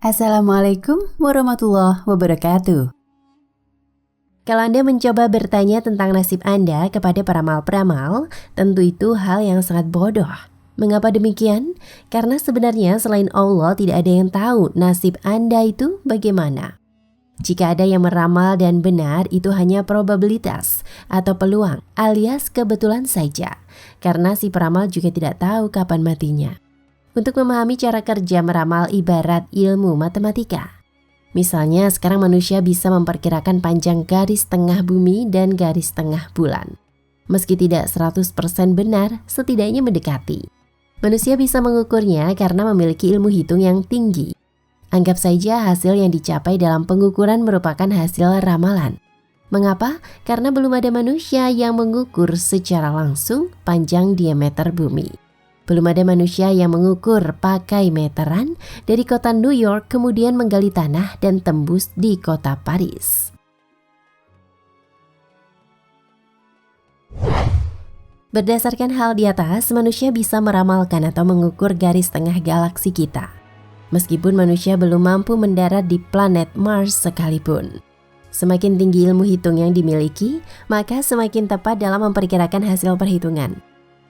Assalamualaikum warahmatullahi wabarakatuh. Kalau Anda mencoba bertanya tentang nasib Anda kepada peramal-peramal, tentu itu hal yang sangat bodoh. Mengapa demikian? Karena sebenarnya selain Allah tidak ada yang tahu nasib Anda itu bagaimana. Jika ada yang meramal dan benar, itu hanya probabilitas atau peluang alias kebetulan saja. Karena si peramal juga tidak tahu kapan matinya. Untuk memahami cara kerja meramal ibarat ilmu matematika. Misalnya sekarang manusia bisa memperkirakan panjang garis tengah bumi dan garis tengah bulan. Meski tidak 100% benar, setidaknya mendekati. Manusia bisa mengukurnya karena memiliki ilmu hitung yang tinggi. Anggap saja hasil yang dicapai dalam pengukuran merupakan hasil ramalan. Mengapa? Karena belum ada manusia yang mengukur secara langsung panjang diameter bumi. Belum ada manusia yang mengukur pakai meteran dari kota New York kemudian menggali tanah dan tembus di kota Paris. Berdasarkan hal di atas, manusia bisa meramalkan atau mengukur garis tengah galaksi kita. Meskipun manusia belum mampu mendarat di planet Mars sekalipun. Semakin tinggi ilmu hitung yang dimiliki, maka semakin tepat dalam memperkirakan hasil perhitungan.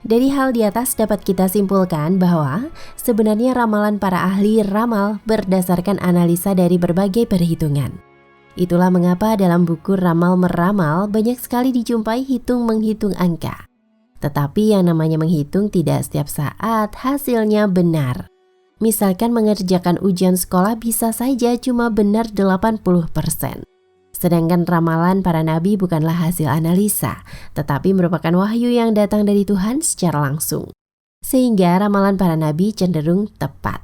Dari hal di atas dapat kita simpulkan bahwa sebenarnya ramalan para ahli ramal berdasarkan analisa dari berbagai perhitungan. Itulah mengapa dalam buku Ramal Meramal banyak sekali dijumpai hitung-menghitung angka. Tetapi yang namanya menghitung tidak setiap saat hasilnya benar. Misalkan mengerjakan ujian sekolah bisa saja cuma benar 80%. Sedangkan ramalan para nabi bukanlah hasil analisa, tetapi merupakan wahyu yang datang dari Tuhan secara langsung. Sehingga ramalan para nabi cenderung tepat.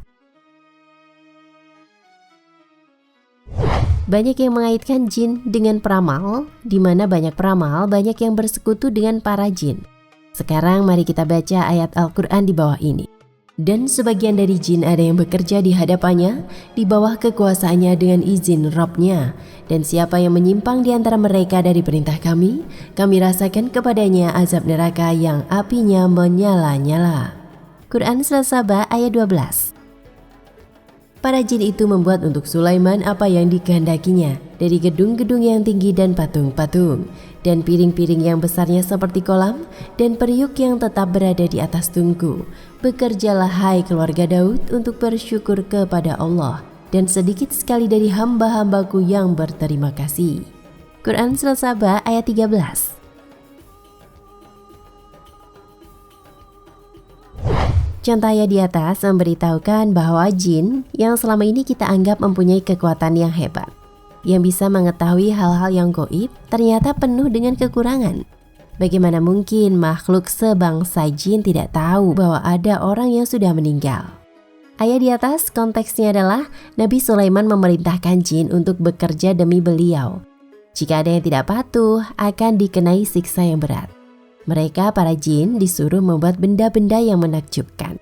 Banyak yang mengaitkan jin dengan peramal, di mana banyak peramal banyak yang bersekutu dengan para jin. Sekarang mari kita baca ayat Al-Quran di bawah ini. Dan sebagian dari jin ada yang bekerja di hadapannya, di bawah kekuasaannya dengan izin Rabb-nya. Dan siapa yang menyimpang di antara mereka dari perintah kami rasakan kepadanya azab neraka yang apinya menyala-nyala. Quran Surat Saba ayat 12. Para jin itu membuat untuk Sulaiman apa yang dikehendakinya, dari gedung-gedung yang tinggi dan patung-patung, dan piring-piring yang besarnya seperti kolam, dan periuk yang tetap berada di atas tungku. Bekerjalah hai keluarga Daud untuk bersyukur kepada Allah, dan sedikit sekali dari hamba-hambaku yang berterima kasih. Quran Surat Saba ayat 13. Contoh ayat di atas memberitahukan bahwa jin yang selama ini kita anggap mempunyai kekuatan yang hebat, yang bisa mengetahui hal-hal yang gaib, ternyata penuh dengan kekurangan. Bagaimana mungkin makhluk sebangsa jin tidak tahu bahwa ada orang yang sudah meninggal? Ayat di atas konteksnya adalah Nabi Sulaiman memerintahkan jin untuk bekerja demi beliau. Jika ada yang tidak patuh, akan dikenai siksa yang berat. Mereka para jin disuruh membuat benda-benda yang menakjubkan.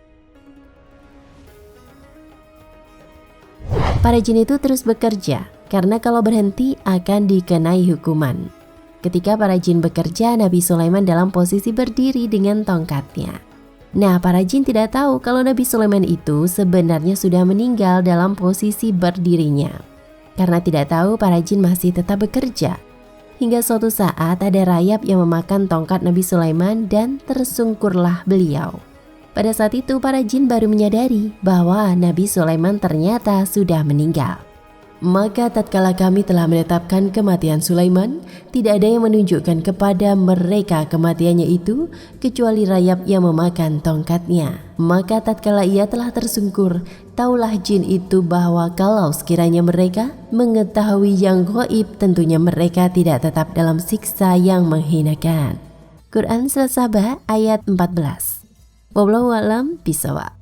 Para jin itu terus bekerja, karena kalau berhenti akan dikenai hukuman. Ketika para jin bekerja, Nabi Sulaiman dalam posisi berdiri dengan tongkatnya. Nah, para jin tidak tahu kalau Nabi Sulaiman itu sebenarnya sudah meninggal dalam posisi berdirinya. Karena tidak tahu, para jin masih tetap bekerja. Hingga suatu saat ada rayap yang memakan tongkat Nabi Sulaiman dan tersungkurlah beliau. Pada saat itu para jin baru menyadari bahwa Nabi Sulaiman ternyata sudah meninggal. Maka tatkala kami telah menetapkan kematian Sulaiman, tidak ada yang menunjukkan kepada mereka kematiannya itu kecuali rayap yang memakan tongkatnya. Maka tatkala ia telah tersungkur, taulah jin itu bahwa kalau sekiranya mereka mengetahui yang gaib, tentunya mereka tidak tetap dalam siksa yang menghinakan. Quran Surat Saba ayat 14. Wallahu a'lam bishawab.